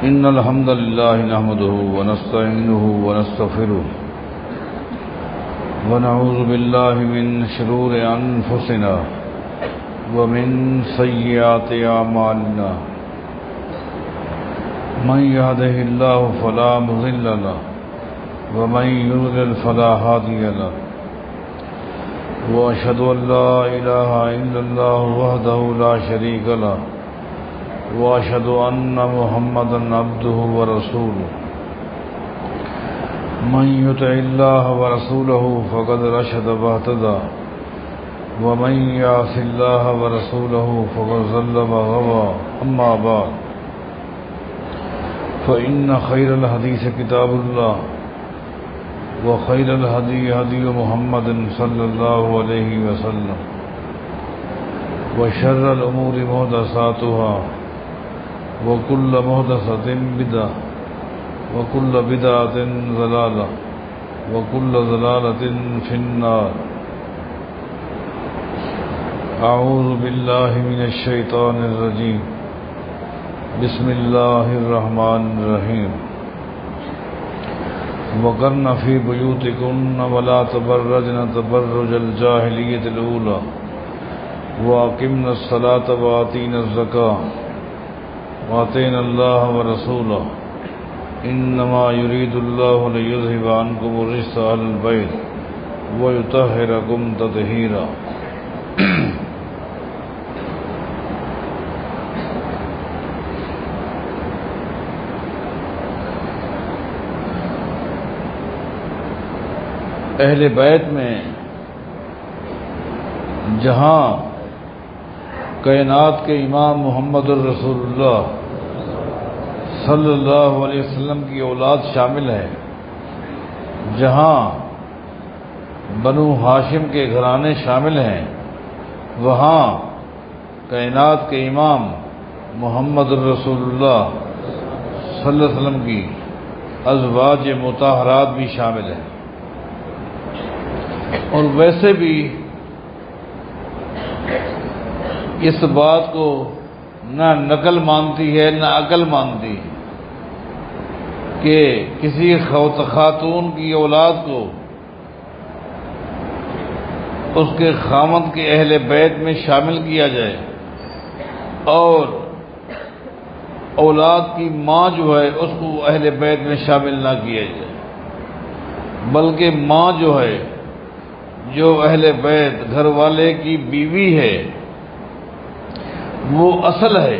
إن الحمد لله نحمده ونستعينه ونستغفره ونعوذ بالله من شرور أنفسنا ومن سيئات أعمالنا من يهده الله فلا مضل له ومن يضلل فلا هادي له وأشهد أن لا إله إلا الله وحده لا شريك له وأشهد أن محمدا عبده ورسوله من يطع الله ورسوله فقد رشد واهتدى ومن يعص الله ورسوله فقد ضل وغوى أما بعد فإن خير الحديث كتاب الله وخير الهدي هدي محمد صلى الله عليه وسلم وشر الأمور محدثاتها وكل محدثة بدعة وكل بدعة ضلالة وكل ضلالة في النار. أعوذ بالله من الشيطان الرجيم. بسم الله الرحمن الرحيم. وقرن في بيوتكن ولا تبرجن تبرج الجاهلية الأولى وأقمنا الصلاة وآتينا الزكاة وأطعنا الله ورسوله إنما يريد الله ليذهب عنكم الرجس أهل البيت ويطهركم تطهيرا. اہل بیت میں جہاں کائنات کے امام محمد الرسول اللہ صلی اللہ علیہ وسلم کی اولاد شامل ہے، جہاں بنو ہاشم کے گھرانے شامل ہیں، وہاں کائنات کے امام محمد الرسول اللہ صلی اللہ علیہ وسلم کی ازواج مطہرات بھی شامل ہیں. اور ویسے بھی اس بات کو نہ نقل مانتی ہے نہ عقل مانتی کہ کسی خاتون کی اولاد کو اس کے خامند کے اہل بیت میں شامل کیا جائے اور اولاد کی ماں جو ہے اس کو اہل بیت میں شامل نہ کیا جائے، بلکہ ماں جو ہے، جو اہل بیت گھر والے کی بیوی ہے، وہ اصل ہے،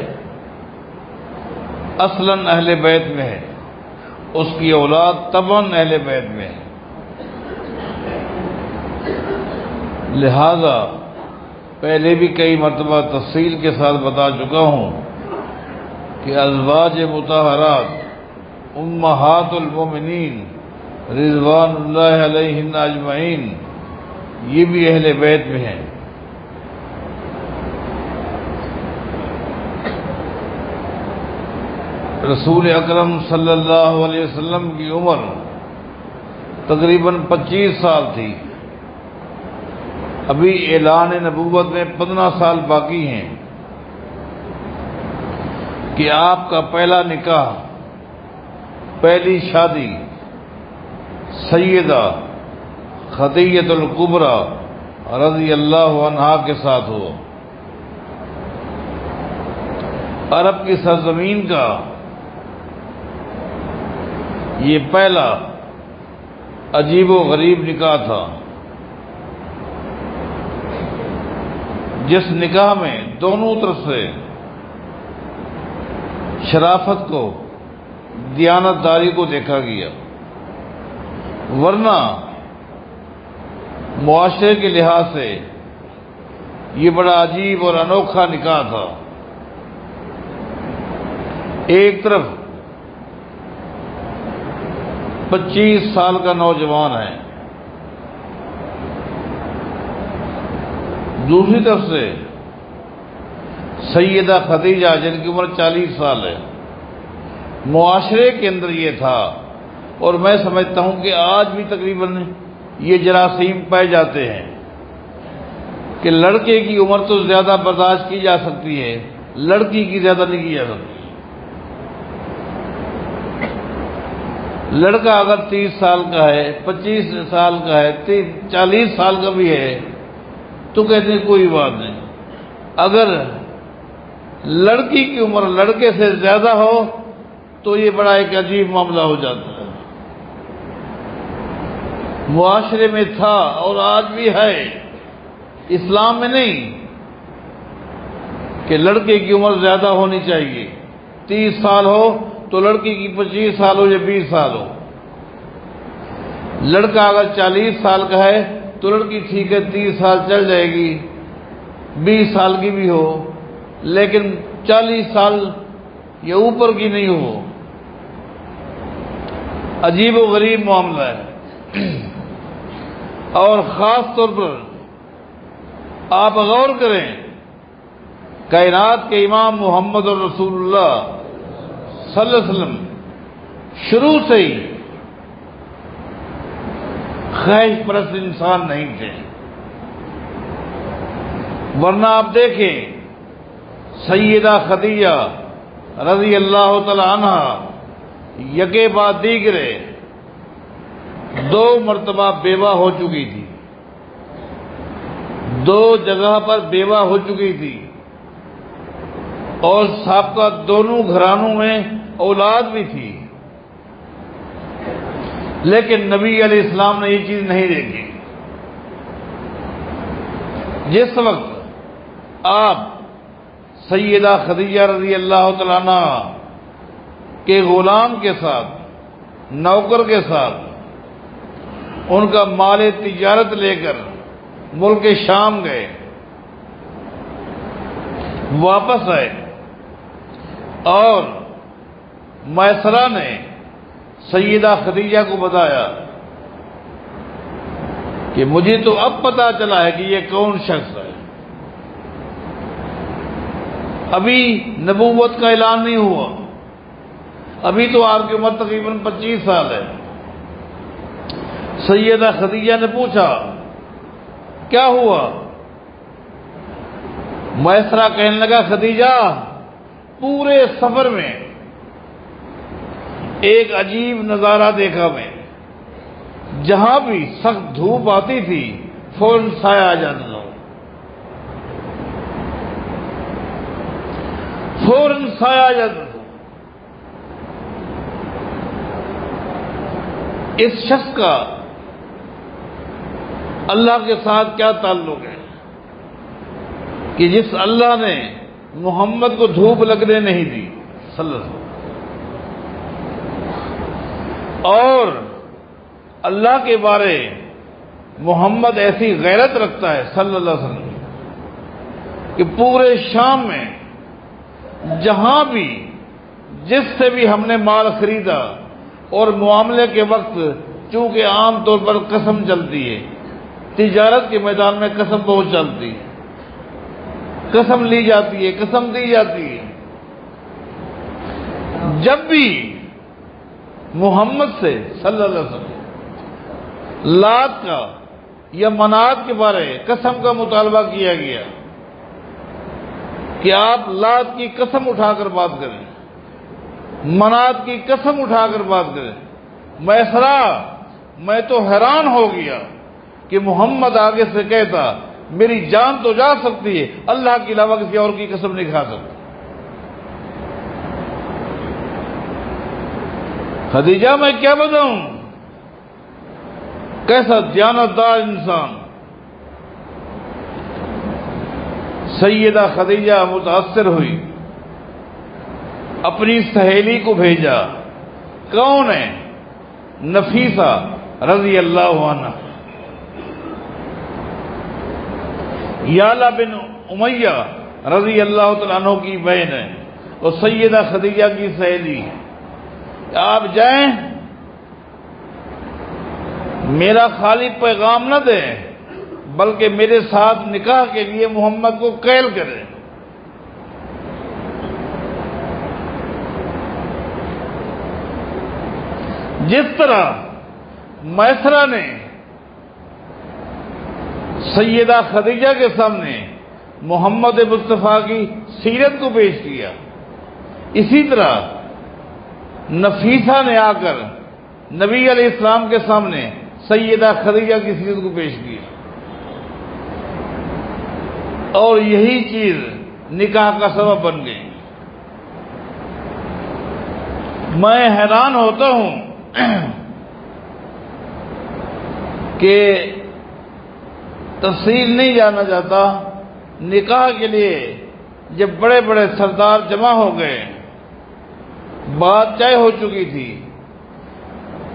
اصلاً اہل بیت میں ہے، اس کی اولاد طبعاً اہل بیت میں ہے. لہذا پہلے بھی کئی مرتبہ تفصیل کے ساتھ بتا چکا ہوں کہ ازواج مطہرات امہات المومنین رضوان اللہ علیہن اجمعین یہ بھی اہل بیت میں ہیں. رسول اکرم صلی اللہ علیہ وسلم کی عمر تقریباً 25 سال تھی. ابھی اعلان نبوت میں 15 سال باقی ہیں کہ آپ کا پہلا نکاح، پہلی شادی سیدہ خدیجہ الکبریٰ رضی اللہ عنہا کے ساتھ ہو. عرب کی سرزمین کا یہ پہلا عجیب و غریب نکاح تھا، جس نکاح میں دونوں طرف سے شرافت کو، دیانت داری کو دیکھا گیا، ورنہ معاشرے کے لحاظ سے یہ بڑا عجیب اور انوکھا نکاح تھا. ایک طرف 25 سال کا نوجوان ہے، دوسری طرف سے سیدہ خدیجہ جن کی عمر 40 سال ہے. معاشرے کے اندر یہ تھا، اور میں سمجھتا ہوں کہ آج بھی تقریباً یہ جراثیم پائے جاتے ہیں کہ لڑکے کی عمر تو زیادہ برداشت کی جا سکتی ہے، لڑکی کی زیادہ نہیں کی جا سکتی. لڑکا اگر 30 سال کا ہے، 25 سال کا ہے، 40 سال کا بھی ہے تو کہتے ہیں کوئی بات نہیں۔ اگر لڑکی کی عمر لڑکے سے زیادہ ہو تو یہ بڑا ایک عجیب معاملہ ہو جاتا ہے۔ معاشرے میں تھا اور آج بھی ہے، اسلام میں نہیں کہ لڑکے کی عمر زیادہ ہونی چاہیے، 30 سال ہو تو لڑکی کی 25 سال ہو یا 20 سال ہو۔ لڑکا اگر 40 سال کا ہے تو لڑکی ٹھیک ہے 30 سال چل جائے گی، 20 سال کی بھی ہو، لیکن 40 سال یا اوپر کی نہیں ہو۔ عجیب و غریب معاملہ ہے۔ اور خاص طور پر آپ غور کریں، کائنات کے امام محمد رسول اللہ صلی اللہ علیہ وسلم شروع سے ہی خواہش پرست انسان نہیں تھے، ورنہ آپ دیکھیں سیدہ خدیجہ رضی اللہ تعالی عنہ یکے بعد دیگرے 2 مرتبہ بیوہ ہو چکی تھی، 2 جگہ پر بیوہ ہو چکی تھی، اور سابقہ دونوں گھرانوں میں اولاد بھی تھی، لیکن نبی علیہ السلام نے یہ چیز نہیں دیکھی۔ جس وقت آپ سیدہ خدیجہ رضی اللہ تعالیٰ عنہ کے غلام کے ساتھ، نوکر کے ساتھ ان کا مال تجارت لے کر ملک شام گئے، واپس آئے اور میسرہ نے سیدہ خدیجہ کو بتایا کہ مجھے تو اب پتا چلا ہے کہ یہ کون شخص ہے، ابھی نبوت کا اعلان نہیں ہوا، ابھی تو آپ کی عمر تقریباً 25 سال ہے۔ سیدہ خدیجہ نے پوچھا کیا ہوا؟ میسرہ کہنے لگا خدیجہ پورے سفر میں ایک عجیب نظارہ دیکھا میں، جہاں بھی سخت دھوپ آتی تھی فوراً سایہ آ جاتا تھا، فوراً سایہ آ جاتا تھا۔ اس شخص کا اللہ کے ساتھ کیا تعلق ہے کہ جس اللہ نے محمد کو دھوپ لگنے نہیں دی صلی اللہ علیہ وسلم، اور اللہ کے بارے محمد ایسی غیرت رکھتا ہے صلی اللہ علیہ وسلم کہ پورے شام میں جہاں بھی جس سے بھی ہم نے مال خریدا، اور معاملے کے وقت چونکہ عام طور پر قسم چلتی ہے، تجارت کے میدان میں قسم بہت چلتی ہے، قسم لی جاتی ہے، قسم دی جاتی ہے، جب بھی محمد سے صلی اللہ علیہ وسلم لات کا یا منات کے بارے قسم کا مطالبہ کیا گیا کہ آپ لات کی قسم اٹھا کر بات کریں، منات کی قسم اٹھا کر بات کریں، میسرہ میں تو حیران ہو گیا کہ محمد آگے سے کہتا میری جان تو جا سکتی ہے، اللہ کے علاوہ کسی اور کی قسم نہیں کھا سکتا۔ خدیجہ میں کیا بتاؤں، کیسا دیانتدار انسان۔ سیدہ خدیجہ متاثر ہوئی، اپنی سہیلی کو بھیجا، کون ہے؟ نفیسہ رضی اللہ عنہ، یالا بن امیہ رضی اللہ تعالیٰ عنہ کی بہن ہے اور سیدہ خدیجہ کی سہیلی ہے، آپ جائیں، میرا خالی پیغام نہ دیں بلکہ میرے ساتھ نکاح کے لیے محمد کو قید کریں۔ جس طرح میسرہ نے سیدہ خدیجہ کے سامنے محمد مصطفیٰ کی سیرت کو پیش کیا، اسی طرح نفیسہ نے آ کر نبی علیہ السلام کے سامنے سیدہ خدیجہ کی سیرت کو پیش کیا، اور یہی چیز نکاح کا سبب بن گئی۔ میں حیران ہوتا ہوں کہ تفصیل نہیں جانا چاہتا، نکاح کے لیے جب بڑے بڑے سردار جمع ہو گئے، بات طے ہو چکی تھی،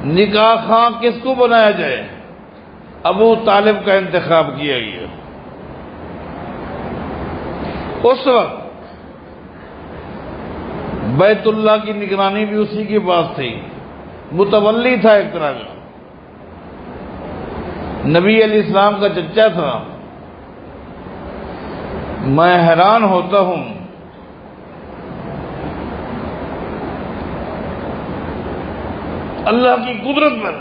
نکاح خواں کس کو بنایا جائے، ابو طالب کا انتخاب کیا گیا۔ اس وقت بیت اللہ کی نگرانی بھی اسی کے پاس تھی، متولی تھا ایک طرح کا، نبی علیہ السلام کا چچا تھا۔ میں حیران ہوتا ہوں اللہ کی قدرت پر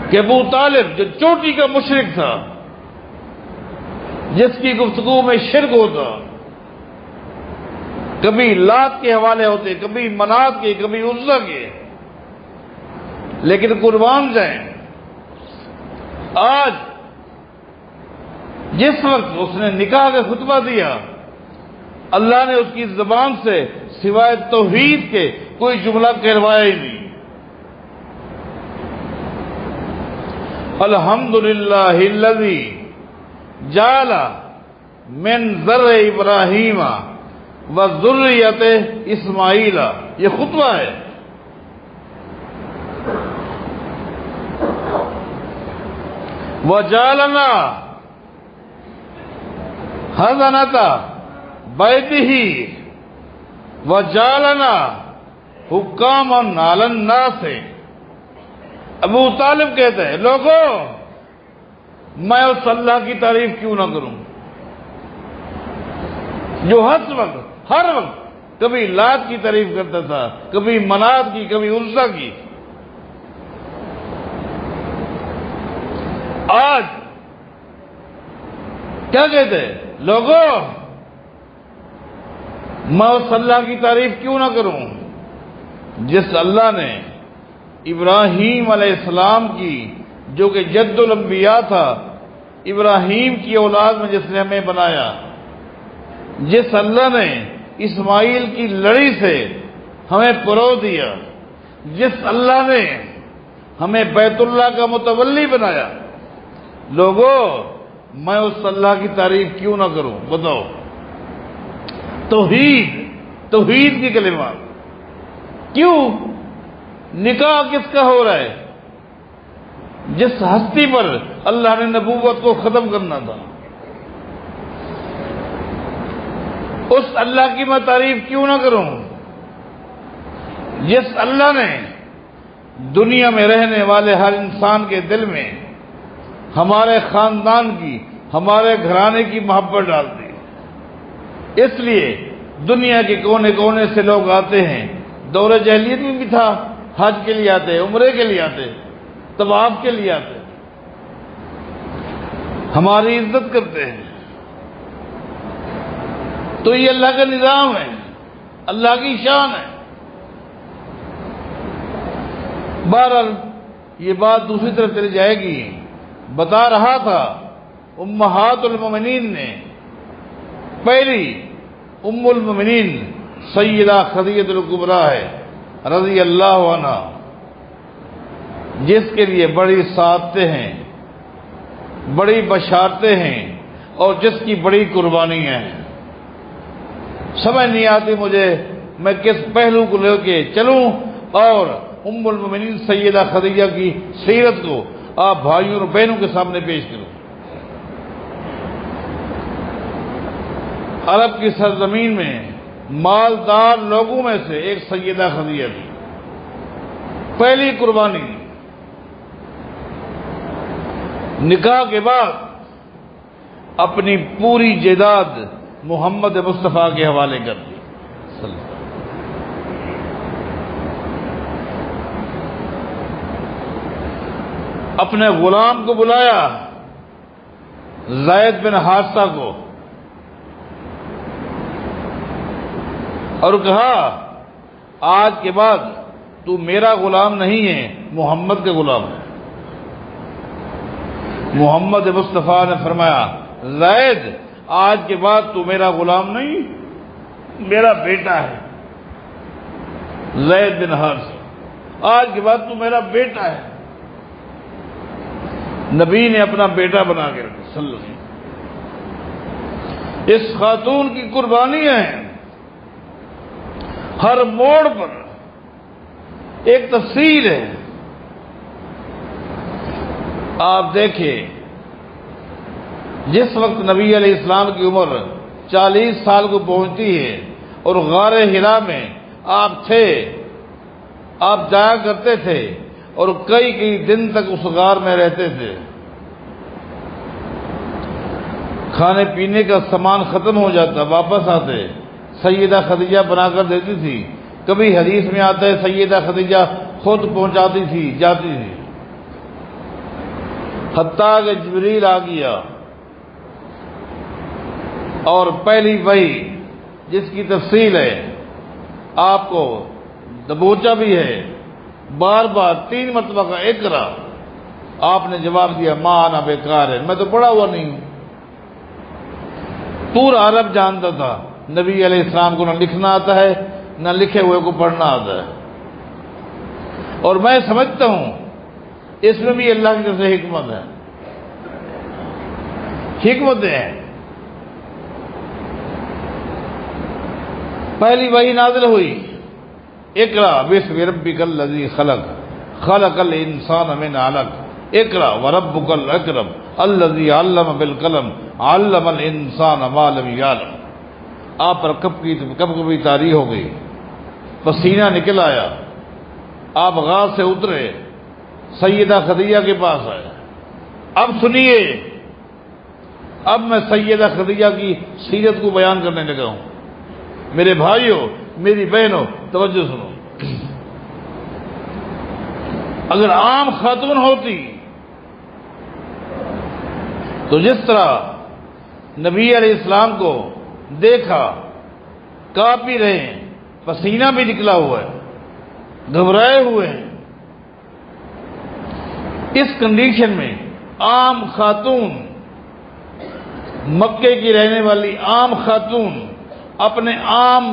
کہ ابو طالب جو چوٹی کا مشرک تھا، جس کی گفتگو میں شرک ہوتا، کبھی لات کے حوالے ہوتے، کبھی منات کے، کبھی عزا کے، لیکن قربان جائیں، آج جس وقت اس نے نکاح کا خطبہ دیا، اللہ نے اس کی زبان سے سوائے توحید کے کوئی جملہ کہلوایا ہی نہیں۔ الحمدللہ الذی جعل من ذر ابراہیم و ذریت اسماعیل، یہ خطبہ ہے۔ وجعلنا حضنۃ بیتہ وجعلنا حکاما علی الناس۔ ابو طالب کہتے ہیں، لوگوں میں اس اللہ کی تعریف کیوں نہ کروں جو ہر وقت کبھی لات کی تعریف کرتا تھا، کبھی منات کی، کبھی عزا کی۔ آج کیا کہتے ہیں لوگوں، میں اس اللہ کی تعریف کیوں نہ کروں جس اللہ نے ابراہیم علیہ السلام کی، جو کہ جد الانبیاء تھا، ابراہیم کی اولاد میں جس نے ہمیں بنایا، جس اللہ نے اسماعیل کی لڑی سے ہمیں پرو دیا، جس اللہ نے ہمیں بیت اللہ کا متولی بنایا، لوگوں میں اس اللہ کی تعریف کیوں نہ کروں؟ بتاؤ، توحید کی کلمات کیوں؟ نکاح کس کا ہو رہا ہے؟ جس ہستی پر اللہ نے نبوت کو ختم کرنا تھا، اس اللہ کی میں تعریف کیوں نہ کروں جس اللہ نے دنیا میں رہنے والے ہر انسان کے دل میں ہمارے خاندان کی، ہمارے گھرانے کی محبت ڈال دی۔ اس لیے دنیا کے کونے کونے سے لوگ آتے ہیں، دور جاہلیت میں بھی تھا، حج کے لیے آتے، عمرے کے لیے آتے، طواف کے لیے آتے، ہماری عزت کرتے ہیں۔ تو یہ اللہ کا نظام ہے، اللہ کی شان ہے۔ بہرحال یہ بات دوسری طرف چلی جائے گی۔ بتا رہا تھا امہات المومنین نے، پہلی ام المومنین سیدہ خدیجہ الکبریٰ ہے رضی اللہ عنہ، جس کے لیے بڑی سعادتیں ہیں، بڑی بشارتیں ہیں، اور جس کی بڑی قربانیاں ہیں۔ سمجھ نہیں آتی مجھے میں کس پہلو کو لے کے چلوں اور ام المومنین سیدہ خدیجہ کی سیرت کو آپ بھائیوں اور بہنوں کے سامنے پیش کروں۔ عرب کی سرزمین میں مالدار لوگوں میں سے ایک سیدہ خدیجہ تھی۔ پہلی قربانی نکاح کے بعد اپنی پوری جائیداد محمد مصطفیٰ کے حوالے کر دی۔ اپنے غلام کو بلایا، زید بن حارثہ کو، اور کہا آج کے بعد تو میرا غلام نہیں ہے، محمد کے غلام ہے۔ محمد مصطفیٰ نے فرمایا زید آج کے بعد تو میرا غلام نہیں، میرا بیٹا ہے۔ زید بن حارثہ، آج کے بعد تو میرا بیٹا ہے۔ نبی نے اپنا بیٹا بنا کے رکھا صلی اللہ علیہ وسلم۔ اس خاتون کی قربانیاں ہیں، ہر موڑ پر ایک تفصیل ہے۔ آپ دیکھیں جس وقت نبی علیہ السلام کی عمر 40 سال کو پہنچتی ہے اور غار حرا میں آپ تھے، آپ جایا کرتے تھے اور کئی کئی دن تک اس غار میں رہتے تھے۔ کھانے پینے کا سامان ختم ہو جاتا، واپس آتے، سیدہ خدیجہ بنا کر دیتی تھی۔ کبھی حدیث میں آتا ہے سیدہ خدیجہ خود پہنچاتی تھی، جاتی تھی، حتیٰ کہ جبریل آ گیا اور پہلی وحی جس کی تفصیل ہے آپ کو دبوچا بھی ہے، بار بار 3 مرتبہ کا اقرا، آپ نے جواب دیا ماں انا بیکار ہے، میں تو پڑھا ہوا نہیں ہوں۔ پورا عرب جانتا تھا نبی علیہ السلام کو نہ لکھنا آتا ہے نہ لکھے ہوئے کو پڑھنا آتا ہے، اور میں سمجھتا ہوں اس میں بھی اللہ کی طرف سے حکمت ہے، حکمتیں ہیں۔ پہلی وحی نازل ہوئی اقرا بسم ربک الذی خلق خلق الانسان من علق اقرا وربک الاکرم الذی علم بالقلم علم الانسان ما لم یعلم۔ آپ پر کبھی طاری ہو گئی، پسینہ نکل آیا، آپ غار سے اترے، سیدہ خدیجہ کے پاس آئے۔ اب سنیے، اب میں سیدہ خدیجہ کی سیرت کو بیان کرنے لگا ہوں۔ میرے بھائیوں، میری بہنوں، توجہ سنو۔ اگر عام خاتون ہوتی تو جس طرح نبی علیہ السلام کو دیکھا کانپ بھی رہے ہیں، پسینہ بھی نکلا ہوا ہے، گھبرائے ہوئے ہیں، اس کنڈیشن میں عام خاتون، مکے کی رہنے والی عام خاتون اپنے عام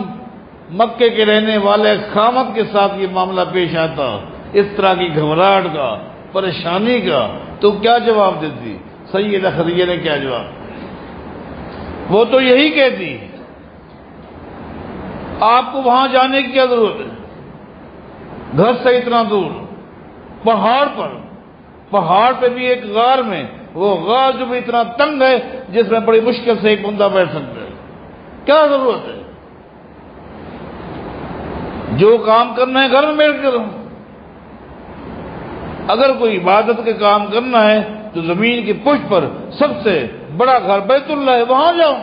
مکے کے رہنے والے خامد کے ساتھ یہ معاملہ پیش آتا، اس طرح کی گھبراہٹ کا، پریشانی کا، تو کیا جواب دیتی؟ سیدہ خدیجہ نے کیا جواب؟ وہ تو یہی کہتی آپ کو وہاں جانے کی کیا ضرورت ہے، گھر سے اتنا دور، پہاڑ پہ بھی ایک غار میں، وہ غار جو بھی اتنا تنگ ہے جس میں بڑی مشکل سے ایک بندہ بیٹھ سکتا ہے، کیا ضرورت ہے؟ جو کام کرنا ہے گھر میں بیٹھ کر کروں، اگر کوئی عبادت کے کام کرنا ہے تو زمین کی پشت پر سب سے بڑا گھر بیت اللہ ہے، وہاں جاؤ۔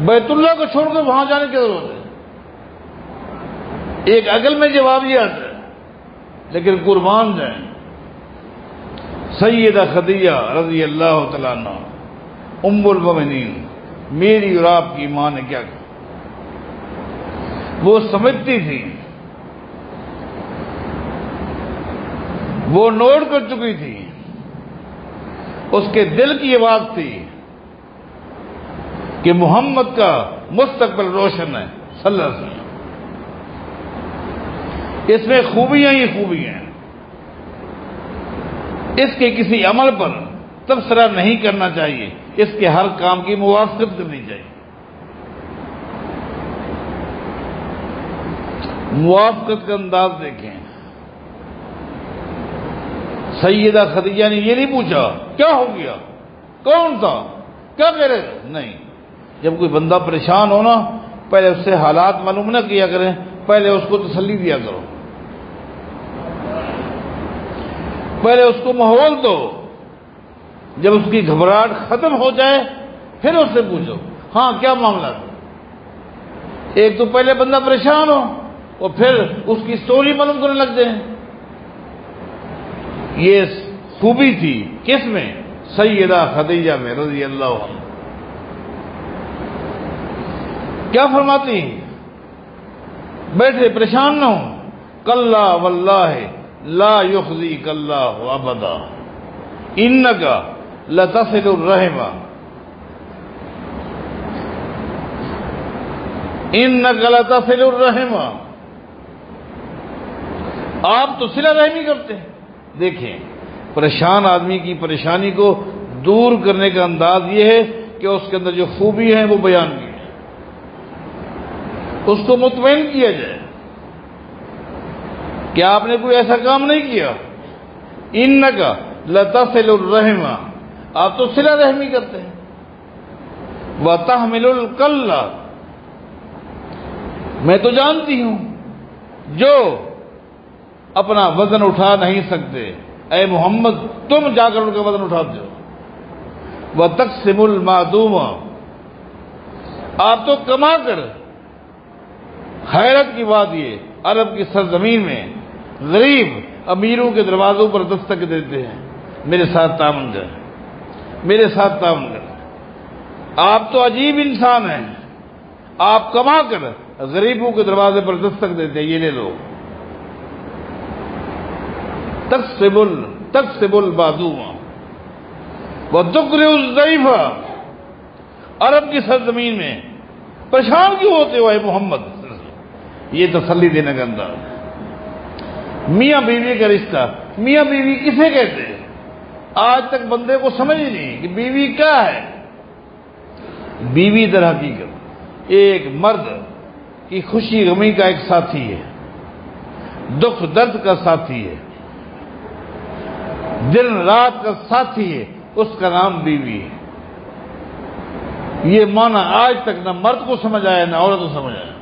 بیت اللہ کو چھوڑ کر وہاں جانے کی ضرورت ہے؟ ایک عقل میں جواب یہ آتا ہے، لیکن قربان جائیں سیدہ خدیجہ رضی اللہ تعالیٰ عنہ ام المؤمنین، میری اور آپ کی ماں نے کیا کہا؟ وہ سمجھتی تھی، وہ نوٹ کر چکی تھی، اس کے دل کی یہ بات تھی کہ محمد کا مستقبل روشن ہے صلی اللہ علیہ وسلم، اس میں خوبیاں ہی خوبیاں ہیں، اس کے کسی عمل پر تبصرہ نہیں کرنا چاہیے، اس کے ہر کام کی موافقت کرنی چاہیے۔ موافقت کا انداز دیکھیں، سیدہ خدیجہ نے یہ نہیں پوچھا کیا ہو گیا، کون تھا، کیا کہہ رہے تھے، نہیں۔ جب کوئی بندہ پریشان ہونا پہلے اس سے حالات معلوم نہ کیا کریں، پہلے اس کو تسلی دیا کرو، پہلے اس کو ماحول دو، جب اس کی گھبراہٹ ختم ہو جائے پھر اس سے پوچھو ہاں کیا معاملہ تھا۔ ایک تو پہلے بندہ پریشان ہو اور پھر اس کی سٹوری معلوم کرنے لگ جائیں۔ یہ خوبی تھی کس میں؟ سیدہ خدیجہ میں رضی اللہ عنہ۔ کیا فرماتی؟ بیٹھے پریشان نہ ہوں. کلا واللہ لا یخزیک اللہ ابدا انک لتصل الرحم انک لتصل الرحم. آپ تو صلہ رحمی کرتے ہیں. دیکھیں پریشان آدمی کی پریشانی کو دور کرنے کا انداز یہ ہے کہ اس کے اندر جو خوبی ہیں وہ بیان کی جائے، اس کو مطمئن کیا جائے کہ آپ نے کوئی ایسا کام نہیں کیا. انک لتصل الرحم، آپ تو صلہ رحمی کرتے ہیں. وتحمل الکل، میں تو جانتی ہوں جو اپنا وزن اٹھا نہیں سکتے، اے محمد تم جا کر ان کا وزن اٹھاتے ہو. وتقسم المعدوم، آپ تو کما کر. حیرت کی بات یہ، عرب کی سرزمین میں غریب امیروں کے دروازوں پر دستک دیتے ہیں، میرے ساتھ تعاون کریں، میرے ساتھ تعاون کریں. آپ تو عجیب انسان ہیں، آپ کما کر غریبوں کے دروازے پر دستک دیتے ہیں، یہ لے لو. تقسم المعدوم وتقرئ الضیف. عرب کی سرزمین میں پریشان کیوں ہوتے ہو اے محمد؟ یہ تسلی دینے کا انداز. میاں بیوی کا رشتہ، میاں بیوی کسے کہتے ہیں؟ آج تک بندے کو سمجھ ہی نہیں کہ بیوی کیا ہے. بیوی در حقیقت ایک مرد کی خوشی غمی کا ایک ساتھی ہے، دکھ درد کا ساتھی ہے، دن رات کا ساتھی ہے، اس کا نام بیوی ہے. یہ معنی آج تک نہ مرد کو سمجھ آیا نہ عورت کو سمجھ آیا.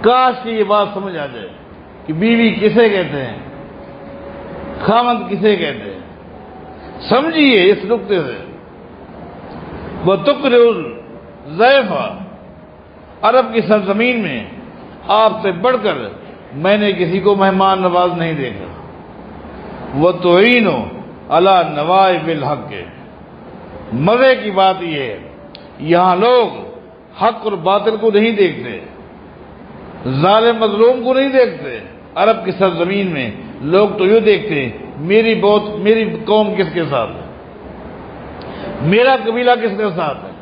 کاش کہ یہ بات سمجھ آ جائے کہ بیوی کسے کہتے ہیں، خاوند کسے کہتے ہیں. سمجھیے اس نقطے سے. وتقرئ الضیف، عرب کی سرزمین میں آپ سے بڑھ کر میں نے کسی کو مہمان نواز نہیں دیکھا. وتعین علی نوائب الحق، مزے کی بات یہ ہے یہاں لوگ حق اور باطل کو نہیں دیکھتے، ظالم مظلوم کو نہیں دیکھتے. عرب کی سرزمین میں لوگ تو یہ دیکھتے ہیں میری قوم کس کے ساتھ ہے، میرا قبیلہ کس کے ساتھ ہے،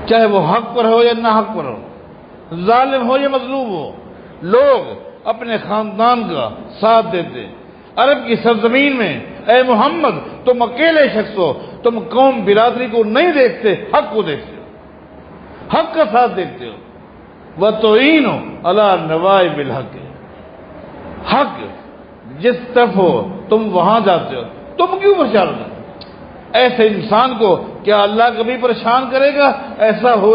چاہے وہ حق پر ہو یا نہ حق پر ہو، ظالم ہو یا مظلوم ہو، لوگ اپنے خاندان کا ساتھ دیتے. عرب کی سرزمین میں اے محمد تم اکیلے شخص ہو، تم قوم برادری کو نہیں دیکھتے، حق کو دیکھتے ہو، حق کا ساتھ دیکھتے ہو. وتعین علی نوائب الحق، حق جس طرف ہو تم وہاں جاتے ہو. تم کیوں پریشان ہو؟ ایسے انسان کو کیا اللہ کبھی پریشان کرے گا؟ ایسا ہو